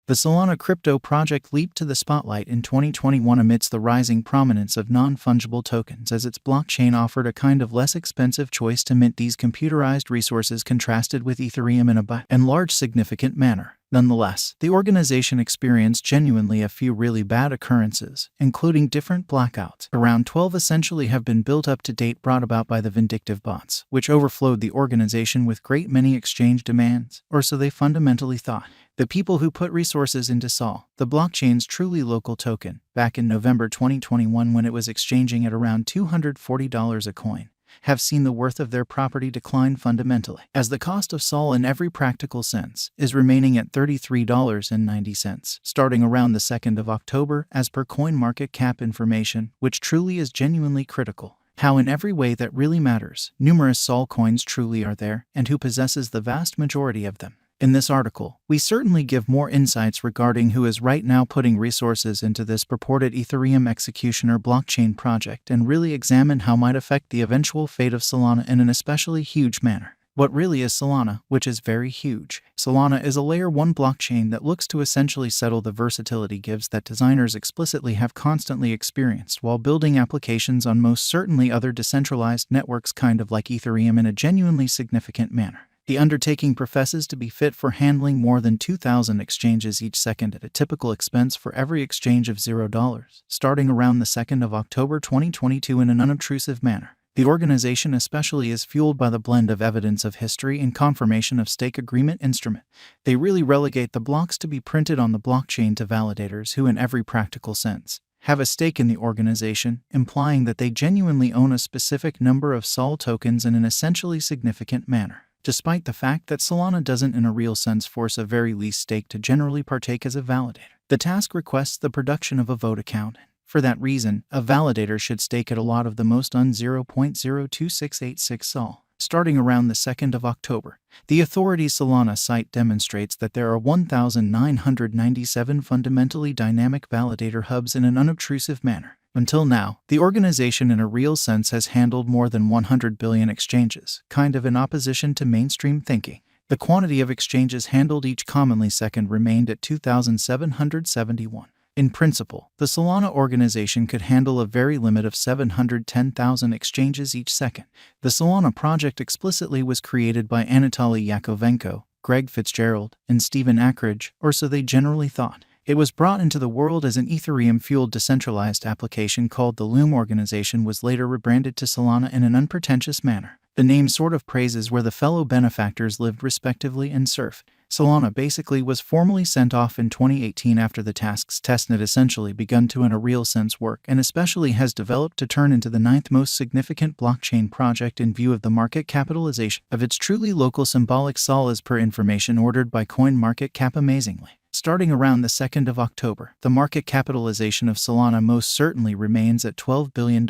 The Solana crypto project leaped to the spotlight in 2021 amidst the rising prominence of non-fungible tokens, as its blockchain offered a kind of less expensive choice to mint these computerized resources, contrasted with Ethereum in a by and large significant manner. Nonetheless, the organization experienced genuinely a few really bad occurrences, including different blackouts. Around 12 essentially have been built up to date, brought about by the vindictive bots, which overflowed the organization with great many exchange demands, or so they fundamentally thought. The people who put resources into Sol, the blockchain's truly local token, back in November 2021 when it was exchanging at around $240 a coin, have seen the worth of their property decline fundamentally, as the cost of Sol in every practical sense is remaining at $33.90, starting around the 2nd of October, as per CoinMarketCap information, which truly is genuinely critical. How in every way that really matters, numerous Sol coins truly are there, and who possesses the vast majority of them. In this article, we certainly give more insights regarding who is right now putting resources into this purported Ethereum executioner blockchain project, and really examine how might affect the eventual fate of Solana in an especially huge manner. What really is Solana, which is very huge? Solana is a layer 1 blockchain that looks to essentially settle the versatility gives that designers explicitly have constantly experienced while building applications on most certainly other decentralized networks, kind of like Ethereum, in a genuinely significant manner. The undertaking professes to be fit for handling more than 2,000 exchanges each second at a typical expense for every exchange of $0, starting around the 2nd of October 2022 in an unobtrusive manner. The organization especially is fueled by the blend of evidence of history and confirmation of stake agreement instrument. They really relegate the blocks to be printed on the blockchain to validators who, in every practical sense, have a stake in the organization, implying that they genuinely own a specific number of Sol tokens in an essentially significant manner. Despite the fact that Solana doesn't in a real sense force a very least stake to generally partake as a validator. The task requests the production of a vote account. For that reason, a validator should stake at a lot of the most on 0.02686 Sol. Starting around the 2nd of October, the authority's Solana site demonstrates that there are 1,997 fundamentally dynamic validator hubs in an unobtrusive manner. Until now, the organization in a real sense has handled more than 100 billion exchanges, kind of in opposition to mainstream thinking. The quantity of exchanges handled each commonly second remained at 2,771. In principle, the Solana organization could handle a very limit of 710,000 exchanges each second. The Solana project explicitly was created by Anatoly Yakovenko, Greg Fitzgerald, and Stephen Ackridge, or so they generally thought. It was brought into the world as an Ethereum-fueled decentralized application called the Loom. Organization was later rebranded to Solana in an unpretentious manner. The name sort of praises where the fellow benefactors lived respectively and surfed. Solana basically was formally sent off in 2018 after the task's testnet essentially begun to in a real sense work, and especially has developed to turn into the 9th most significant blockchain project in view of the market capitalization of its truly local symbolic Sol, as per information ordered by CoinMarketCap. Amazingly, starting around the 2nd of October, the market capitalization of Solana most certainly remains at $12 billion,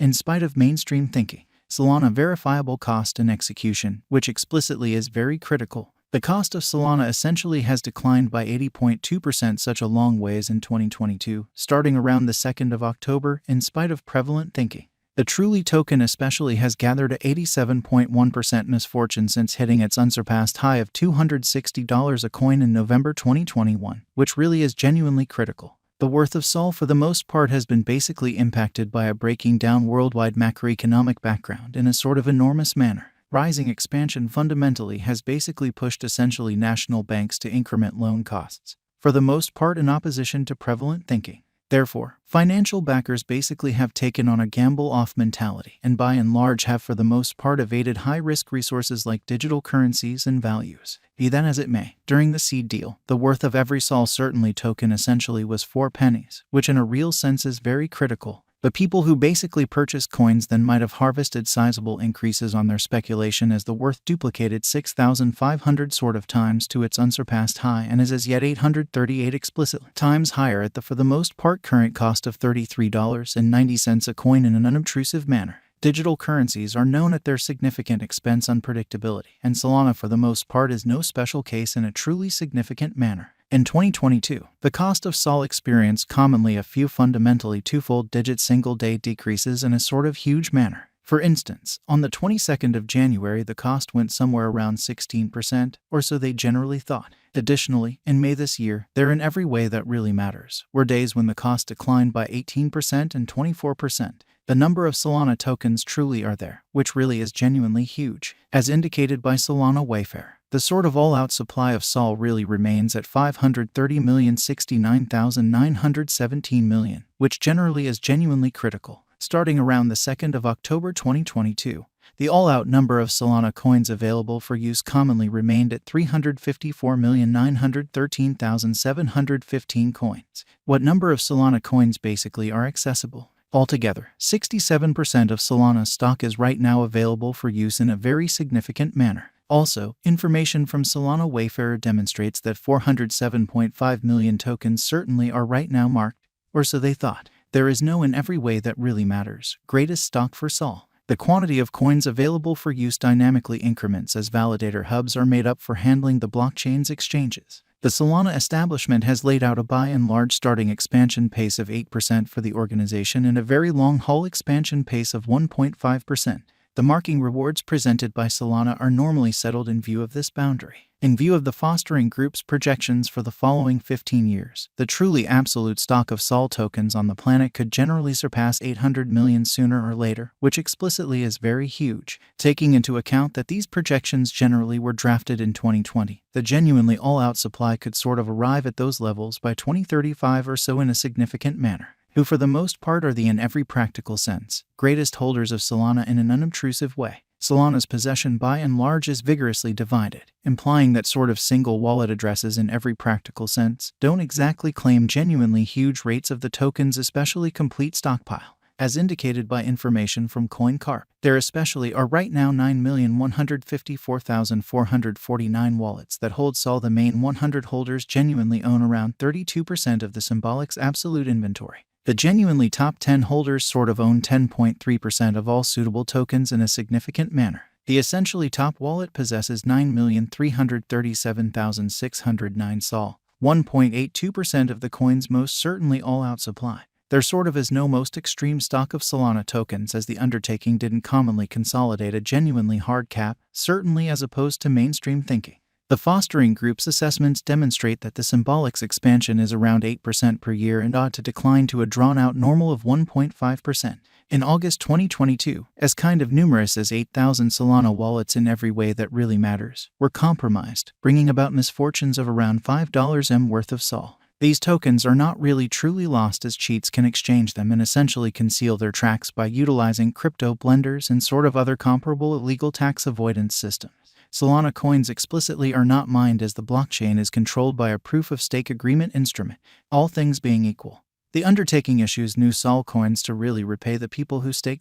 in spite of mainstream thinking. Solana verifiable cost and execution, which explicitly is very critical. The cost of Solana essentially has declined by 80.2% such a long ways in 2022, starting around the 2nd of October, in spite of prevalent thinking. The truly token especially has gathered a 87.1% misfortune since hitting its unsurpassed high of $260 a coin in November 2021, which really is genuinely critical. The worth of Sol for the most part has been basically impacted by a breaking down worldwide macroeconomic background in a sort of enormous manner. Rising expansion fundamentally has basically pushed essentially national banks to increment loan costs, for the most part in opposition to prevalent thinking. Therefore, financial backers basically have taken on a gamble-off mentality and by and large have for the most part evaded high-risk resources like digital currencies and values. Be that as it may, during the seed deal, the worth of every Sol certainly token essentially was 4 pennies, which in a real sense is very critical. The people who basically purchased coins then might have harvested sizable increases on their speculation as the worth duplicated 6,500 sort of times to its unsurpassed high and is as yet 838 explicitly times higher at the for the most part current cost of $33.90 a coin in an unobtrusive manner. Digital currencies are known at their significant expense unpredictability, and Solana for the most part is no special case in a truly significant manner. In 2022, the cost of Sol experienced commonly a few fundamentally twofold digit single-day decreases in a sort of huge manner. For instance, on the 22nd of January, the cost went somewhere around 16%, or so they generally thought. Additionally, in May this year, there in every way that really matters were days when the cost declined by 18% and 24%. The number of Solana tokens truly are there, which really is genuinely huge. As indicated by Solana Wayfair, the sort of all-out supply of SOL really remains at 530,069,917 million, which generally is genuinely critical. Starting around the 2nd of October 2022, the all-out number of Solana coins available for use commonly remained at 354,913,715 coins. What number of Solana coins basically are accessible? Altogether, 67% of Solana stock is right now available for use in a very significant manner. Also, information from Solana Wayfarer demonstrates that 407.5 million tokens certainly are right now marked, or so they thought. There is no in every way that really matters greatest stock for SOL. The quantity of coins available for use dynamically increments as validator hubs are made up for handling the blockchain's exchanges. The Solana establishment has laid out a by and large starting expansion pace of 8% for the organization and a very long-haul expansion pace of 1.5%. The marking rewards presented by Solana are normally settled in view of this boundary. In view of the fostering group's projections for the following 15 years, the truly absolute stock of SOL tokens on the planet could generally surpass 800 million sooner or later, which explicitly is very huge. Taking into account that these projections generally were drafted in 2020, the genuinely all-out supply could sort of arrive at those levels by 2035 or so in a significant manner. Who for the most part are the in every practical sense greatest holders of Solana in an unobtrusive way. Solana's possession by and large is vigorously divided, implying that sort of single wallet addresses in every practical sense don't exactly claim genuinely huge rates of the token's especially complete stockpile. As indicated by information from CoinCarp, there especially are right now 9,154,449 wallets that hold SOL. The main 100 holders genuinely own around 32% of the Symbolic's absolute inventory. The genuinely top 10 holders sort of own 10.3% of all suitable tokens in a significant manner. The essentially top wallet possesses 9,337,609 SOL, 1.82% of the coin's most certainly all-out supply. There sort of is no most extreme stock of Solana tokens as the undertaking didn't commonly consolidate a genuinely hard cap, certainly as opposed to mainstream thinking. The fostering group's assessments demonstrate that the Symbolic's expansion is around 8% per year and ought to decline to a drawn-out normal of 1.5%. In August 2022, as kind of numerous as 8,000 Solana wallets in every way that really matters were compromised, bringing about misfortunes of around $5 worth of SOL. These tokens are not really truly lost as cheats can exchange them and essentially conceal their tracks by utilizing crypto blenders and sort of other comparable illegal tax avoidance systems. Solana coins explicitly are not mined as the blockchain is controlled by a proof-of-stake agreement instrument, all things being equal. The undertaking issues new SOL coins to really repay the people who stake their